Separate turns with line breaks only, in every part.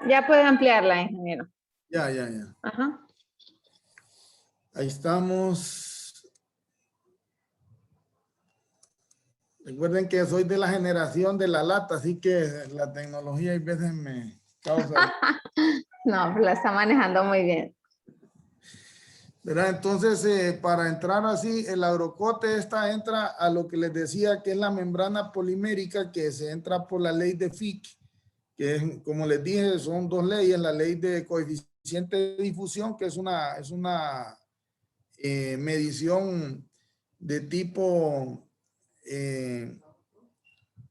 Ya puede ampliarla, ingeniero.
Ya.
Ajá.
Ahí estamos. Recuerden que soy de la generación de la lata, así que la tecnología a veces me causa...
No, la está manejando muy bien.
¿Verdad? Entonces, para entrar así, el agrocote entra a lo que les decía que es la membrana polimérica, que se entra por la ley de Fick, que es, como les dije, son dos leyes: la ley de coeficiente de difusión, que es una medición de tipo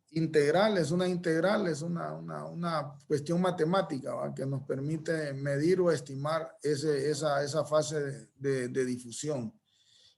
integral, es una cuestión matemática, ¿va? Que nos permite medir o estimar esa fase de difusión.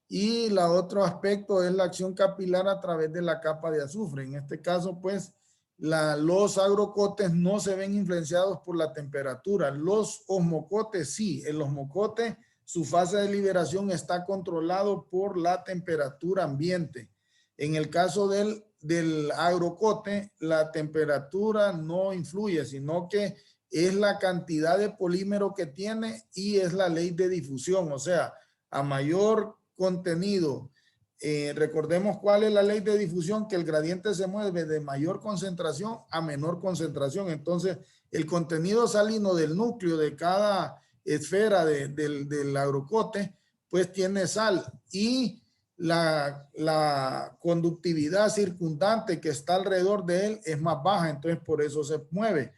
Y el otro aspecto es la acción capilar a través de la capa de azufre. En este caso, pues, los agrocotes no se ven influenciados por la temperatura. Los osmocotes sí. El osmocote, su fase de liberación está controlado por la temperatura ambiente. En el caso del agrocote, la temperatura no influye, sino que es la cantidad de polímero que tiene y es la ley de difusión. O sea, a mayor contenido, recordemos cuál es la ley de difusión, que el gradiente se mueve de mayor concentración a menor concentración. Entonces, el contenido salino del núcleo de cada esfera del agrocote, pues tiene sal, y la conductividad circundante que está alrededor de él es más baja, entonces por eso se mueve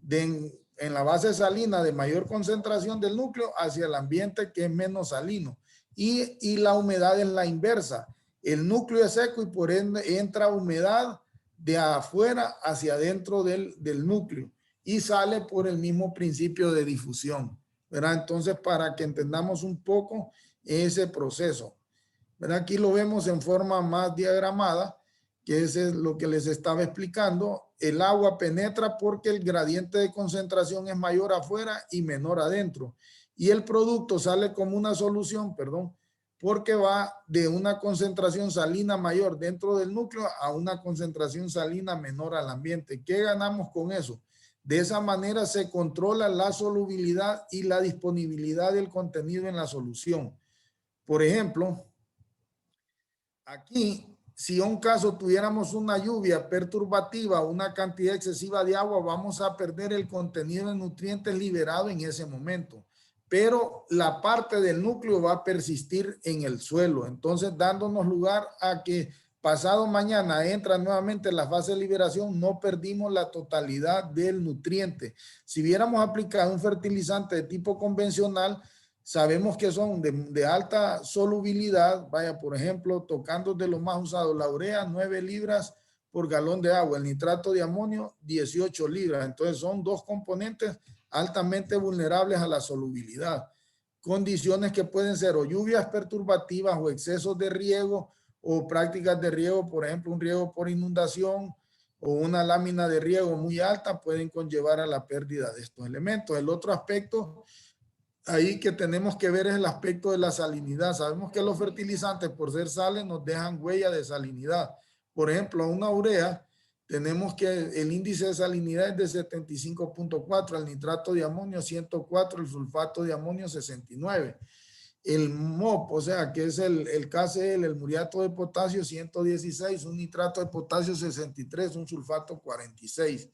en la base salina de mayor concentración del núcleo hacia el ambiente que es menos salino. Y la humedad es la inversa. El núcleo es seco y por ende entra humedad de afuera hacia adentro del núcleo y sale por el mismo principio de difusión, ¿verdad? Entonces, para que entendamos un poco ese proceso, ¿verdad? Aquí lo vemos en forma más diagramada, que es lo que les estaba explicando. El agua penetra porque el gradiente de concentración es mayor afuera y menor adentro. Y el producto sale como una solución, porque va de una concentración salina mayor dentro del núcleo a una concentración salina menor al ambiente. ¿Qué ganamos con eso? De esa manera se controla la solubilidad y la disponibilidad del contenido en la solución. Por ejemplo, aquí, si en un caso tuviéramos una lluvia perturbativa, una cantidad excesiva de agua, vamos a perder el contenido de nutrientes liberado en ese momento. Pero la parte del núcleo va a persistir en el suelo. Entonces, dándonos lugar a que pasado mañana entra nuevamente la fase de liberación, no perdimos la totalidad del nutriente. Si hubiéramos aplicado un fertilizante de tipo convencional, sabemos que son de alta solubilidad. Vaya, por ejemplo, tocando de lo más usado, la urea, 9 libras por galón de agua, el nitrato de amonio, 18 libras. Entonces son dos componentes altamente vulnerables a la solubilidad. Condiciones que pueden ser o lluvias perturbativas o excesos de riego o prácticas de riego, por ejemplo, un riego por inundación o una lámina de riego muy alta pueden conllevar a la pérdida de estos elementos. El otro aspecto ahí que tenemos que ver es el aspecto de la salinidad. Sabemos que los fertilizantes, por ser sales, nos dejan huella de salinidad. Por ejemplo, una urea, tenemos que el índice de salinidad es de 75.4, el nitrato de amonio 104, el sulfato de amonio 69. El MOP, o sea, que es el KCl, el muriato de potasio 116, un nitrato de potasio 63, un sulfato 46.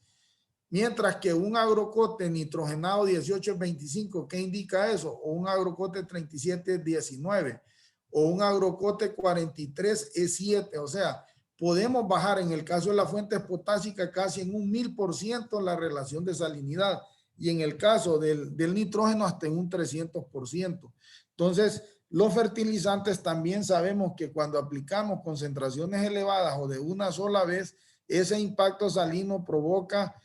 Mientras que un agrocote nitrogenado 18-25, ¿qué indica eso? O un agrocote 37-19 o un agrocote 43-E7. O sea, podemos bajar en el caso de las fuentes potásicas casi en un 1000% la relación de salinidad y en el caso del nitrógeno hasta en un 300%. Entonces, los fertilizantes también sabemos que cuando aplicamos concentraciones elevadas o de una sola vez, ese impacto salino provoca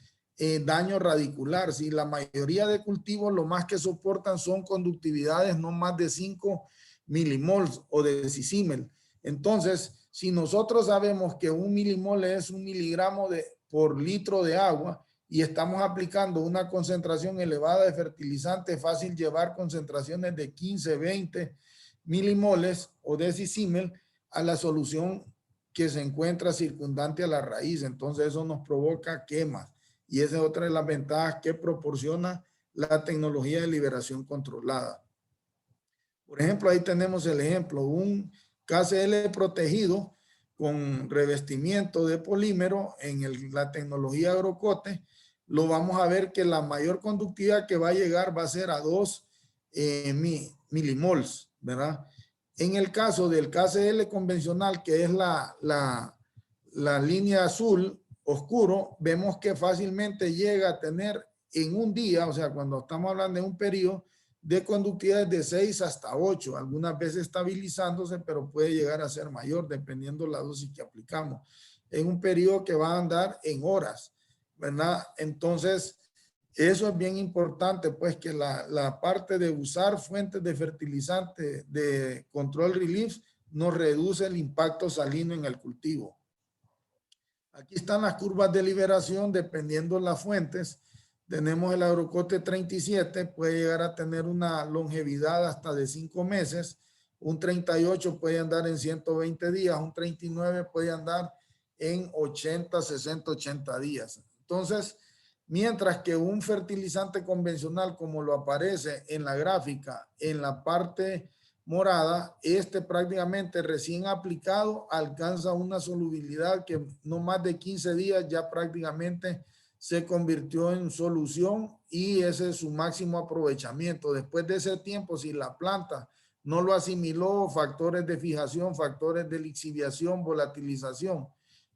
daño radicular. Si la mayoría de cultivos lo más que soportan son conductividades no más de 5 milimols o de decimel. Entonces, si nosotros sabemos que un milimol es 1 miligramo por litro de agua y estamos aplicando una concentración elevada de fertilizante, es fácil llevar concentraciones de 15, 20 milimoles o decimel a la solución que se encuentra circundante a la raíz. Entonces eso nos provoca quemas. y esa es otra de las ventajas que proporciona la tecnología de liberación controlada. Por ejemplo, ahí tenemos el ejemplo, un KCl protegido con revestimiento de polímero en la tecnología agrocote. Lo vamos a ver que la mayor conductividad que va a llegar va a ser a 2 milimols, ¿verdad? En el caso del KCl convencional, que es la línea azul oscuro, vemos que fácilmente llega a tener en un día, o sea, cuando estamos hablando de un periodo, de conductividad de 6 hasta 8, algunas veces estabilizándose, pero puede llegar a ser mayor dependiendo la dosis que aplicamos. En un periodo que va a andar en horas, ¿verdad? Entonces, eso es bien importante, pues que la parte de usar fuentes de fertilizante de control relief nos reduce el impacto salino en el cultivo. Aquí están las curvas de liberación dependiendo de las fuentes. Tenemos el agrocote 37, puede llegar a tener una longevidad hasta de 5 meses. Un 38 puede andar en 120 días. Un 39 puede andar en 80, 60, 80 días. Entonces, mientras que un fertilizante convencional, como lo aparece en la gráfica, en la parte morada, este prácticamente recién aplicado alcanza una solubilidad que no más de 15 días ya prácticamente se convirtió en solución y ese es su máximo aprovechamiento. Después de ese tiempo, si la planta no lo asimiló, factores de fijación, factores de lixiviación, volatilización,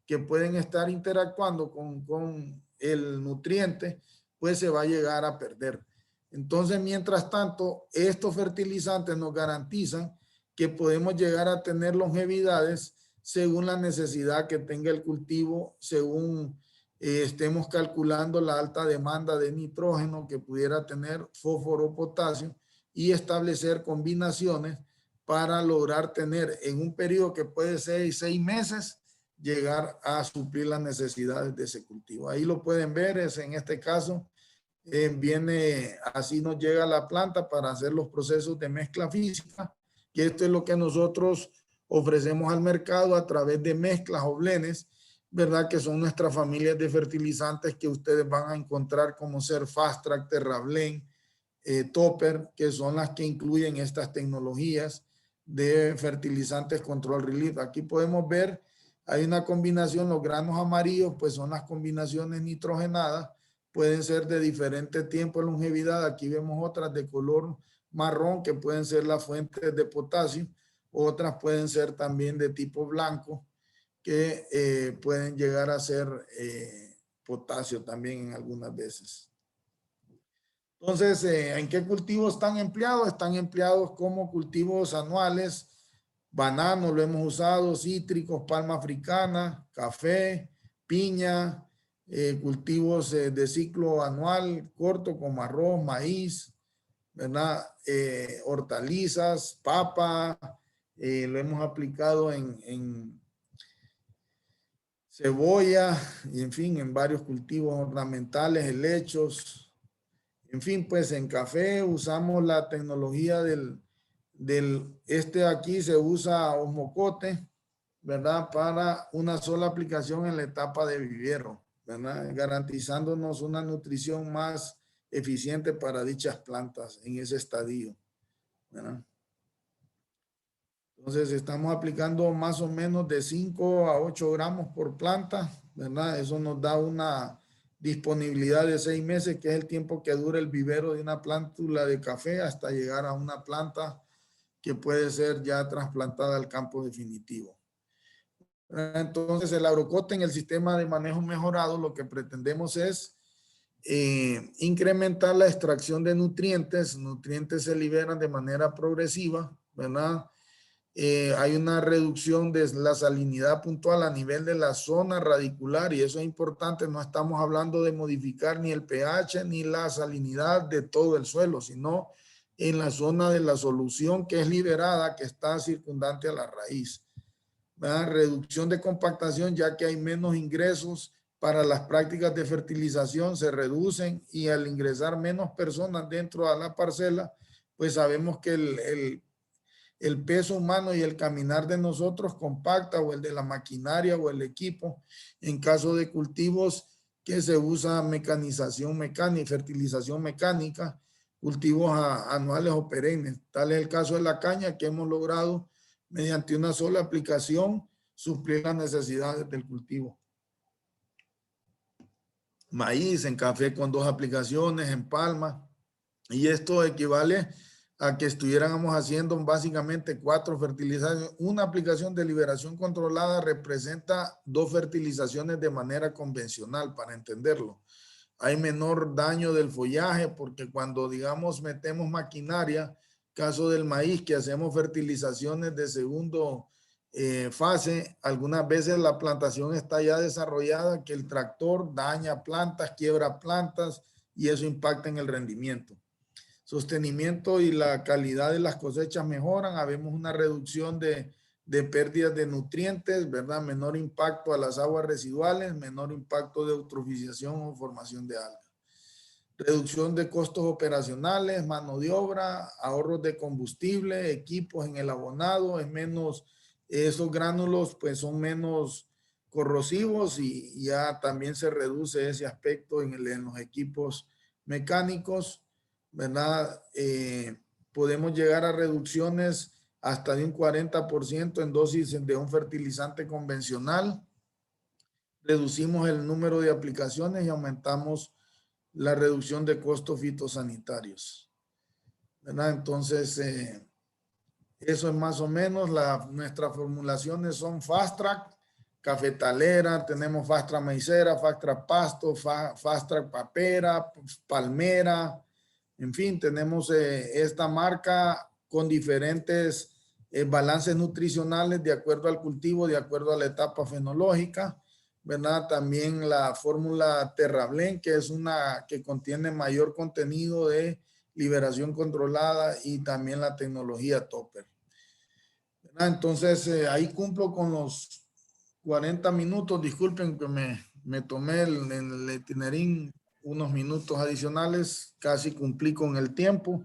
que pueden estar interactuando con el nutriente, pues se va a llegar a perder. Entonces, mientras tanto, estos fertilizantes nos garantizan que podemos llegar a tener longevidades según la necesidad que tenga el cultivo, según estemos calculando la alta demanda de nitrógeno que pudiera tener fósforo, potasio y establecer combinaciones para lograr tener en un periodo que puede ser 6 meses, llegar a suplir las necesidades de ese cultivo. Ahí lo pueden ver, es en este caso, viene, así nos llega la planta para hacer los procesos de mezcla física, que esto es lo que nosotros ofrecemos al mercado a través de mezclas o blenes, ¿verdad? Que son nuestras familias de fertilizantes que ustedes van a encontrar como ser Fast Track, Terrablend, Topper, que son las que incluyen estas tecnologías de fertilizantes control relief. Aquí podemos ver, hay una combinación, los granos amarillos, pues son las combinaciones nitrogenadas, pueden ser de diferente tiempo de longevidad. Aquí vemos otras de color marrón que pueden ser las fuentes de potasio, otras pueden ser también de tipo blanco que pueden llegar a ser potasio también en algunas veces. Entonces, ¿en qué cultivos están empleados? Están empleados como cultivos anuales, banano lo hemos usado, cítricos, palma africana, café, piña, cultivos de ciclo anual corto como arroz, maíz, ¿verdad? Hortalizas, papa, lo hemos aplicado en cebolla, y en fin, en varios cultivos ornamentales, helechos. En fin, pues en café usamos la tecnología aquí se usa osmocote, ¿verdad? Para una sola aplicación en la etapa de vivero, ¿verdad? Garantizándonos una nutrición más eficiente para dichas plantas en ese estadio, ¿verdad? Entonces estamos aplicando más o menos de 5 a 8 gramos por planta, ¿verdad? Eso nos da una disponibilidad de 6 meses, que es el tiempo que dura el vivero de una plántula de café hasta llegar a una planta que puede ser ya trasplantada al campo definitivo. Entonces el agrocote en el sistema de manejo mejorado lo que pretendemos es incrementar la extracción de nutrientes. Nutrientes se liberan de manera progresiva, ¿verdad? Hay una reducción de la salinidad puntual a nivel de la zona radicular y eso es importante. No estamos hablando de modificar ni el pH ni la salinidad de todo el suelo, sino en la zona de la solución que es liberada, que está circundante a la raíz. ¿Verdad? Reducción de compactación, ya que hay menos ingresos para las prácticas de fertilización, se reducen y al ingresar menos personas dentro de la parcela, pues sabemos que el peso humano y el caminar de nosotros compacta, o el de la maquinaria o el equipo en caso de cultivos que se usa mecanización mecánica, fertilización mecánica, cultivos anuales o perennes. Tal es el caso de la caña, que hemos logrado mediante una sola aplicación suplir las necesidades del cultivo. Maíz, en café con 2 aplicaciones, en palma. Y esto equivale a que estuviéramos haciendo básicamente 4 fertilizaciones. Una aplicación de liberación controlada representa 2 fertilizaciones de manera convencional, para entenderlo. Hay menor daño del follaje porque cuando, digamos, metemos maquinaria, caso del maíz, que hacemos fertilizaciones de segundo fase, algunas veces la plantación está ya desarrollada, que el tractor daña plantas, quiebra plantas y eso impacta en el rendimiento. Sostenimiento y la calidad de las cosechas mejoran, habemos una reducción de pérdidas de nutrientes, ¿verdad? Menor impacto a las aguas residuales, menor impacto de eutrofización o formación de algas. Reducción de costos operacionales, mano de obra, ahorros de combustible, equipos en el abonado, es menos, esos gránulos pues son menos corrosivos y ya también se reduce ese aspecto en los equipos mecánicos, ¿verdad? Podemos llegar a reducciones hasta de un 40% en dosis de un fertilizante convencional. Reducimos el número de aplicaciones y aumentamos la reducción de costos fitosanitarios, ¿verdad? Entonces, eso es más o menos, nuestras formulaciones son Fast Track, cafetalera, tenemos Fast Track maicera, Fast Track pasto, Fast Track papera, palmera, en fin, tenemos esta marca con diferentes balances nutricionales de acuerdo al cultivo, de acuerdo a la etapa fenológica, ¿verdad? También la fórmula Terrablén, que es una que contiene mayor contenido de liberación controlada, y también la tecnología Topper, ¿verdad? Entonces, ahí cumplo con los 40 minutos. Disculpen que me tomé el itinerín unos minutos adicionales, casi cumplí con el tiempo.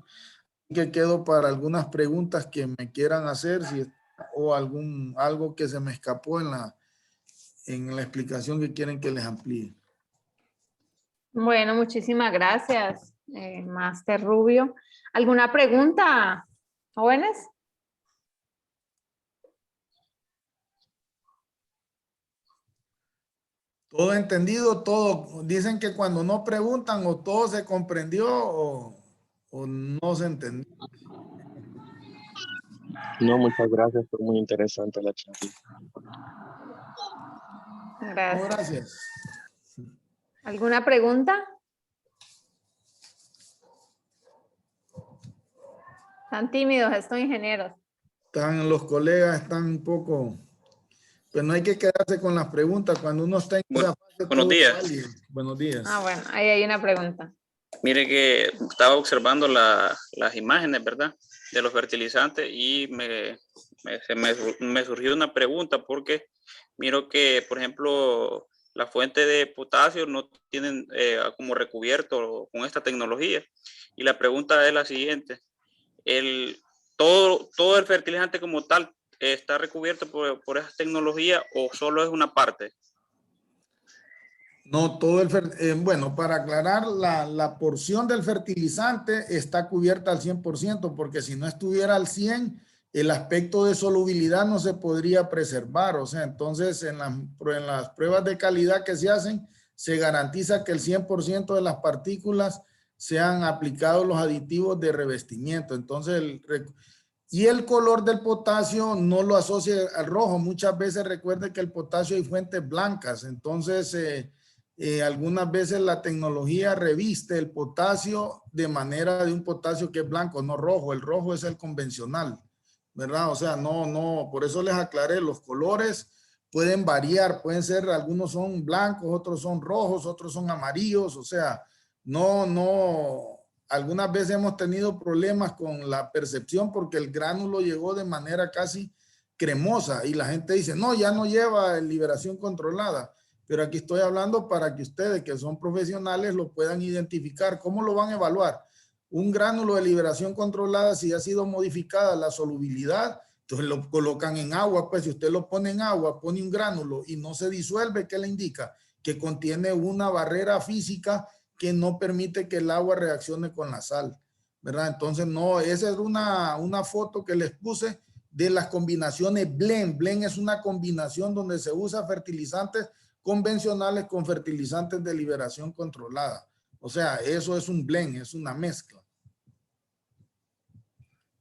Que quedo para algunas preguntas que me quieran hacer, o algo que se me escapó en la explicación que quieren que les amplíe.
Bueno, muchísimas gracias, Máster Rubio. ¿Alguna pregunta, jóvenes?
Todo entendido, todo. Dicen que cuando no preguntan, o todo se comprendió o no se entendió.
No, muchas gracias, fue muy interesante la charla.
Gracias.
Gracias.
¿Alguna pregunta? Están tímidos estos ingenieros.
Los colegas están un poco, pero no hay que quedarse con las preguntas. Cuando uno está en esa fase,
buenos días.
Buenos días.
Ah, bueno, ahí hay una pregunta.
Mire que estaba observando las imágenes, ¿verdad? De los fertilizantes y me surgió una pregunta porque miro que, por ejemplo, la fuente de potasio no tienen como recubierto con esta tecnología. Y la pregunta es la siguiente. ¿Todo el fertilizante como tal está recubierto por esa tecnología o solo es una parte?
No, bueno, para aclarar, la porción del fertilizante está cubierta al 100%, porque si no estuviera al 100%, el aspecto de solubilidad no se podría preservar. O sea, entonces en las pruebas de calidad que se hacen, se garantiza que el 100% de las partículas sean aplicados los aditivos de revestimiento. Entonces, y el color del potasio no lo asocia al rojo. Muchas veces recuerde que el potasio hay fuentes blancas. Entonces, algunas veces la tecnología reviste el potasio de manera de un potasio que es blanco, no rojo. El rojo es el convencional, ¿verdad? O sea, no, por eso les aclaré, los colores pueden variar, pueden ser, algunos son blancos, otros son rojos, otros son amarillos. O sea, algunas veces hemos tenido problemas con la percepción porque el gránulo llegó de manera casi cremosa y la gente dice, no, ya no lleva liberación controlada. Pero aquí estoy hablando para que ustedes, que son profesionales, lo puedan identificar. ¿Cómo lo van a evaluar? Un gránulo de liberación controlada, si ha sido modificada la solubilidad, entonces lo colocan en agua. Pues si usted lo pone en agua, pone un gránulo y no se disuelve, ¿qué le indica? que contiene una barrera física que no permite que el agua reaccione con la sal, ¿verdad? Entonces, no, esa es una foto que les puse de las combinaciones blend. Blend es una combinación donde se usa fertilizantes convencionales con fertilizantes de liberación controlada. O sea, eso es un blend, es una mezcla.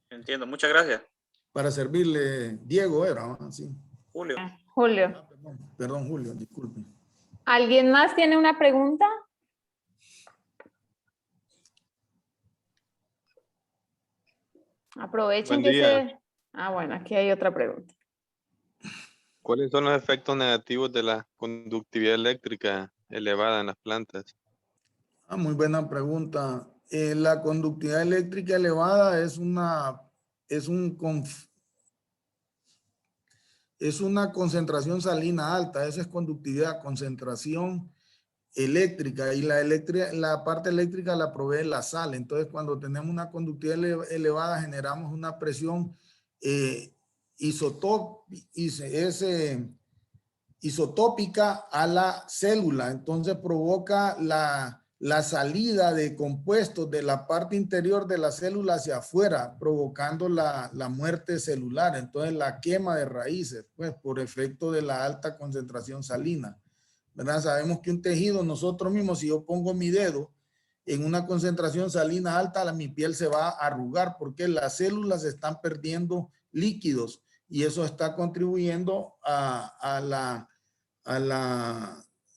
Entiendo, muchas gracias.
Para servirle, Diego era, ¿no? Sí.
Julio.
Julio.
Ah, perdón, Julio, disculpe.
¿Alguien más tiene una pregunta? Aprovechen
Buen
que
día.
se... Ah, bueno, aquí hay otra pregunta.
¿Cuáles son los efectos negativos de la conductividad eléctrica elevada en las plantas?
Ah, muy buena pregunta. La conductividad eléctrica elevada es una concentración salina alta. Esa es conductividad, concentración eléctrica, y la parte eléctrica la provee la sal. Entonces, cuando tenemos una conductividad elevada, generamos una presión isotópica a la célula. Entonces provoca la salida de compuestos de la parte interior de la célula hacia afuera, provocando la muerte celular. Entonces la quema de raíces, pues por efecto de la alta concentración salina, ¿verdad? Sabemos que un tejido, nosotros mismos, si yo pongo mi dedo en una concentración salina alta, mi piel se va a arrugar porque las células están perdiendo líquidos, y eso está contribuyendo a la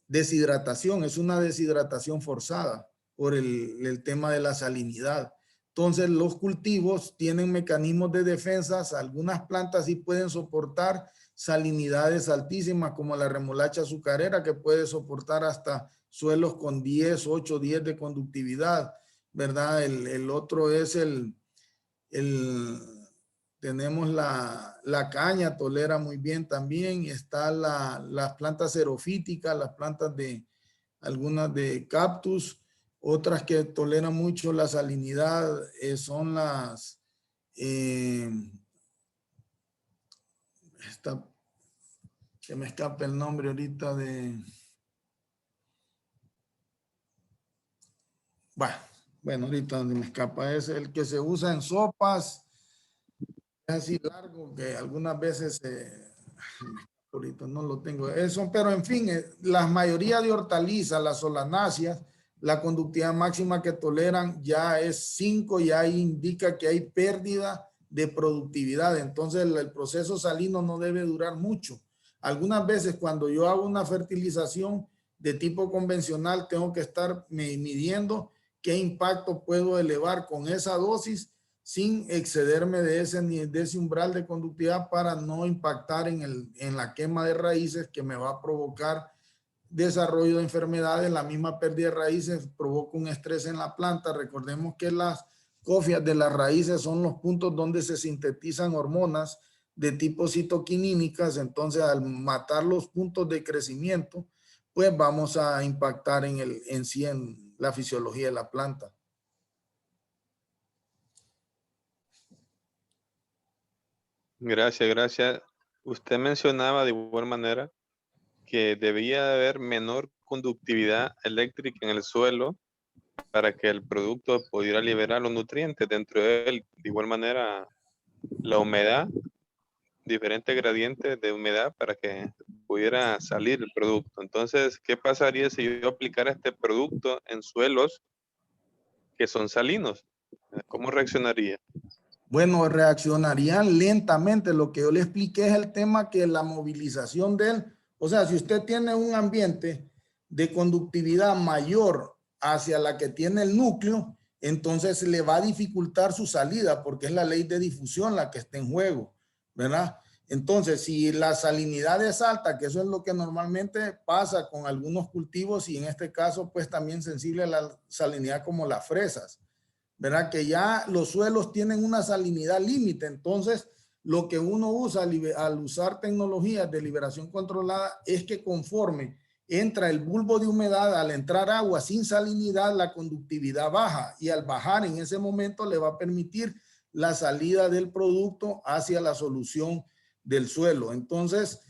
deshidratación. Es una deshidratación forzada por el tema de la salinidad. Entonces, los cultivos tienen mecanismos de defensa. Algunas plantas sí pueden soportar salinidades altísimas, como la remolacha azucarera, que puede soportar hasta suelos con 10, 8, 10 de conductividad, ¿verdad? El otro es tenemos la caña, tolera muy bien también. Está las plantas xerofíticas, las plantas algunas de cactus. Otras que toleran mucho la salinidad son que me escapa el nombre ahorita bueno, ahorita me escapa. Es el que se usa en sopas, es así largo, que algunas veces ahorita no lo tengo eso, pero en fin, la mayoría de hortalizas, las solanáceas, la conductividad máxima que toleran ya es 5, ya indica que hay pérdida de productividad. Entonces el proceso salino no debe durar mucho. Algunas veces cuando yo hago una fertilización de tipo convencional, tengo que estar midiendo qué impacto puedo elevar con esa dosis sin excederme de ese umbral de conductividad, para no impactar en la quema de raíces, que me va a provocar desarrollo de enfermedades. La misma pérdida de raíces provoca un estrés en la planta. Recordemos que las cofias de las raíces son los puntos donde se sintetizan hormonas de tipo citoquinínicas. Entonces, al matar los puntos de crecimiento, pues vamos a impactar en sí en la fisiología de la planta.
Gracias, gracias. Usted mencionaba de igual manera que debía de haber menor conductividad eléctrica en el suelo para que el producto pudiera liberar los nutrientes dentro de él. De igual manera, la humedad, diferentes gradientes de humedad para que pudiera salir el producto. Entonces, ¿qué pasaría si yo aplicara este producto en suelos que son salinos? ¿Cómo reaccionaría?
Bueno, reaccionarían lentamente. Lo que yo le expliqué es el tema que la movilización de él, o sea, si usted tiene un ambiente de conductividad mayor hacia la que tiene el núcleo, entonces le va a dificultar su salida, porque es la ley de difusión la que está en juego, ¿verdad? Entonces, si la salinidad es alta, que eso es lo que normalmente pasa con algunos cultivos, y en este caso, pues también sensible a la salinidad, como las fresas, ¿verdad? Que ya los suelos tienen una salinidad límite. Entonces, lo que uno usa al usar tecnologías de liberación controlada es que conforme entra el bulbo de humedad, al entrar agua sin salinidad, la conductividad baja, y al bajar en ese momento le va a permitir la salida del producto hacia la solución del suelo. Entonces,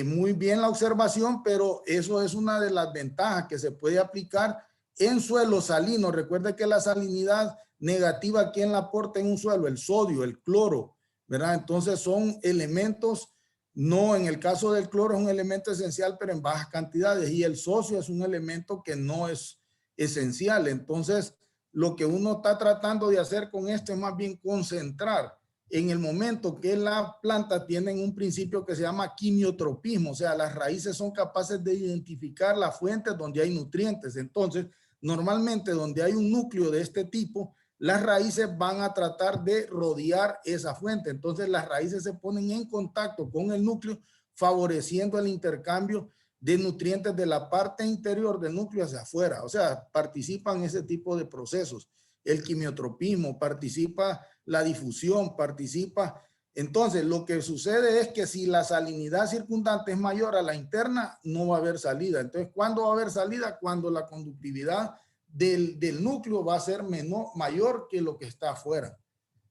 muy bien la observación, pero eso es una de las ventajas que se puede aplicar en suelos salinos. Recuerde que la salinidad negativa, ¿quién la aporta en un suelo? El sodio, el cloro, ¿verdad? Entonces son elementos, no, en el caso del cloro es un elemento esencial, pero en bajas cantidades, y el sodio es un elemento que no es esencial. Entonces, lo que uno está tratando de hacer con esto es más bien concentrar en el momento que la planta tiene un principio que se llama quimiotropismo, o sea, las raíces son capaces de identificar las fuentes donde hay nutrientes. Entonces, normalmente donde hay un núcleo de este tipo, las raíces van a tratar de rodear esa fuente. Entonces, las raíces se ponen en contacto con el núcleo, favoreciendo el intercambio de nutrientes de la parte interior del núcleo hacia afuera. O sea, participan ese tipo de procesos. El quimiotropismo, participa la difusión, participa. Entonces, lo que sucede es que si la salinidad circundante es mayor a la interna, no va a haber salida. Entonces, ¿cuándo va a haber salida? Cuando la conductividad del núcleo va a ser mayor que lo que está afuera,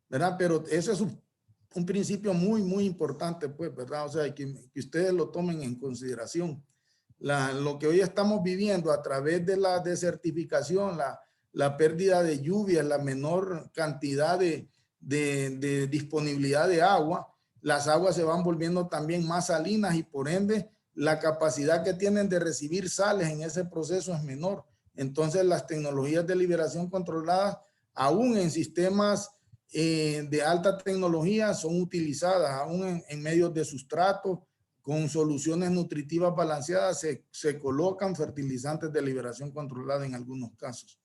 ¿verdad? Pero ese es un principio muy, muy importante, pues, ¿verdad? O sea, que ustedes lo tomen en consideración. Lo que hoy estamos viviendo a través de la desertificación, la pérdida de lluvia, la menor cantidad de disponibilidad de agua, las aguas se van volviendo también más salinas y por ende la capacidad que tienen de recibir sales en ese proceso es menor. Entonces las tecnologías de liberación controlada, aún en sistemas de alta tecnología, son utilizadas, aún en medios de sustrato, con soluciones nutritivas balanceadas, se colocan fertilizantes de liberación controlada en algunos casos.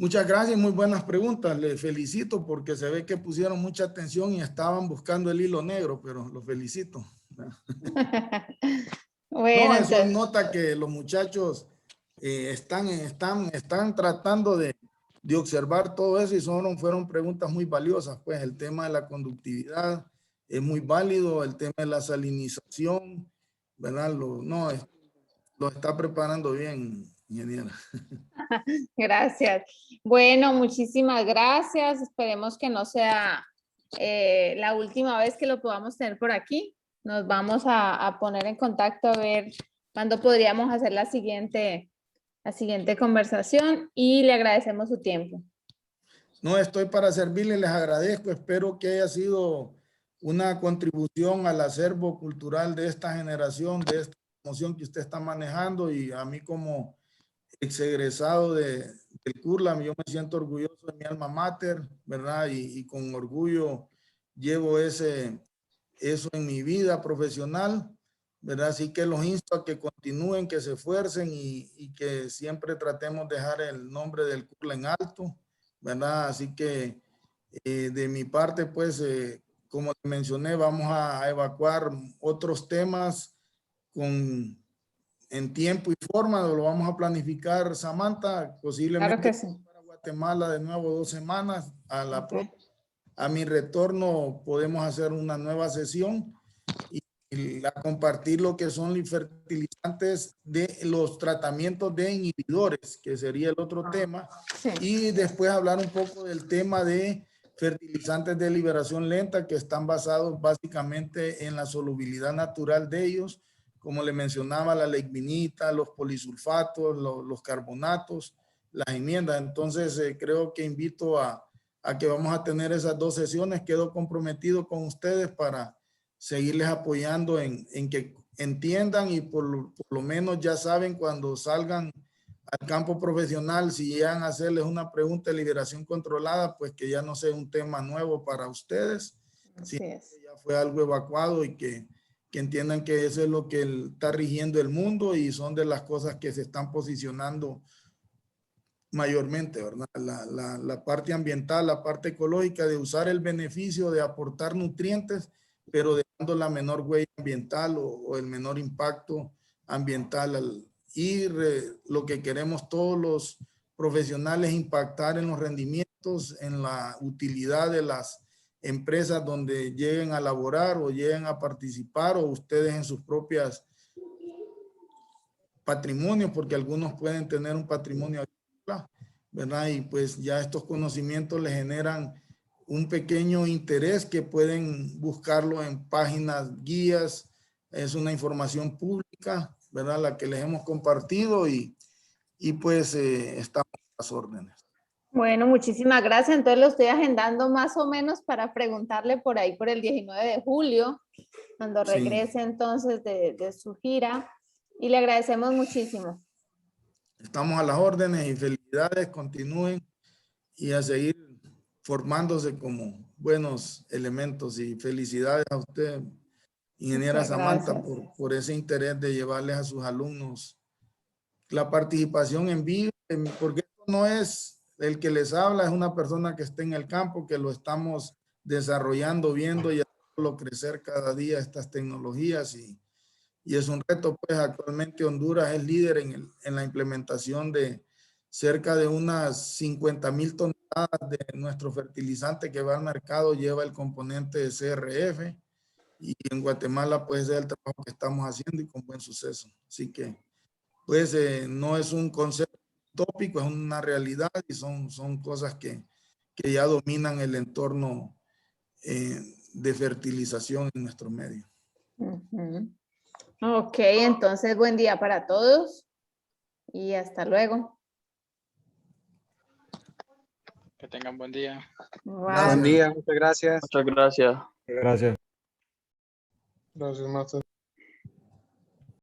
Muchas gracias, muy buenas preguntas. Les felicito porque se ve que pusieron mucha atención y estaban buscando el hilo negro, pero los felicito.
Bueno,
No, eso
entonces,
nota que los muchachos están tratando de observar todo eso y fueron preguntas muy valiosas. Pues el tema de la conductividad es muy válido, el tema de la salinización, ¿verdad? Lo está preparando bien, ingeniera.
gracias. Bueno, muchísimas gracias. Esperemos que no sea la última vez que lo podamos tener por aquí. Nos vamos a poner en contacto a ver cuándo podríamos hacer la siguiente conversación y le agradecemos su tiempo.
No, estoy para servirle, les agradezco. Espero que haya sido una contribución al acervo cultural de esta generación, de esta promoción que usted está manejando, y a mí como exegresado del CURLAM, yo me siento orgulloso de mi alma mater, ¿verdad? Y con orgullo llevo eso en mi vida profesional, ¿verdad? Así que los insto a que continúen, que se esfuercen y que siempre tratemos de dejar el nombre del CURLAM en alto, ¿verdad? Así que de mi parte, pues, como te mencioné, vamos a evacuar otros temas en tiempo y forma. Lo vamos a planificar, Samantha, posiblemente
Claro que sí.
para Guatemala de nuevo 2 semanas.
Ok.
A mi retorno podemos hacer una nueva sesión y a compartir lo que son los fertilizantes de los tratamientos de inhibidores, que sería el otro tema.
Sí.
Y después hablar un poco del tema de fertilizantes de liberación lenta, que están basados básicamente en la solubilidad natural de ellos, como le mencionaba, la legminita, los polisulfatos, los carbonatos, las enmiendas. Entonces, creo que invito a que vamos a tener esas 2 sesiones. Quedo comprometido con ustedes para seguirles apoyando en que entiendan y por lo menos ya saben cuando salgan al campo profesional, si llegan a hacerles una pregunta de liberación controlada, pues que ya no sea un tema nuevo para ustedes, sino que ya fue algo evacuado y que entiendan que eso es lo que está rigiendo el mundo y son de las cosas que se están posicionando mayormente, ¿verdad? La parte ambiental, la parte ecológica, de usar el beneficio de aportar nutrientes, pero dejando la menor huella ambiental o el menor impacto ambiental. Lo que queremos todos los profesionales, impactar en los rendimientos, en la utilidad de las empresas donde lleguen a laborar o lleguen a participar, o ustedes en sus propias patrimonios, porque algunos pueden tener un patrimonio agrícola, ¿verdad? Y pues ya estos conocimientos les generan un pequeño interés que pueden buscarlo en páginas, guías. Es una información pública, ¿verdad? La que les hemos compartido y pues estamos a las órdenes.
Bueno, muchísimas gracias. Entonces lo estoy agendando más o menos para preguntarle por ahí por el 19 de julio, cuando
Sí.
regrese entonces de su gira. Y le agradecemos muchísimo.
Estamos a las órdenes y felicidades, continúen y a seguir formándose como buenos elementos. Y felicidades a usted, ingeniera
Muchas
Samantha,
gracias.
por ese interés de llevarles a sus alumnos la participación en vivo, porque esto no es el que les habla, es una persona que está en el campo, que lo estamos desarrollando, viendo y haciéndolo crecer cada día estas tecnologías y es un reto. Pues actualmente Honduras es líder en la implementación de cerca de unas 50,000 toneladas de nuestro fertilizante que va al mercado, lleva el componente de CRF, y en Guatemala pues es el trabajo que estamos haciendo y con buen suceso. Así que pues no es un concepto tópico, es una realidad y son cosas que ya dominan el entorno de fertilización en nuestro medio.
Ujú. Ok, entonces buen día para todos y hasta luego.
Que tengan buen día.
Bye.
Buen día, muchas gracias.
Muchas gracias.
Gracias.
Gracias, Master.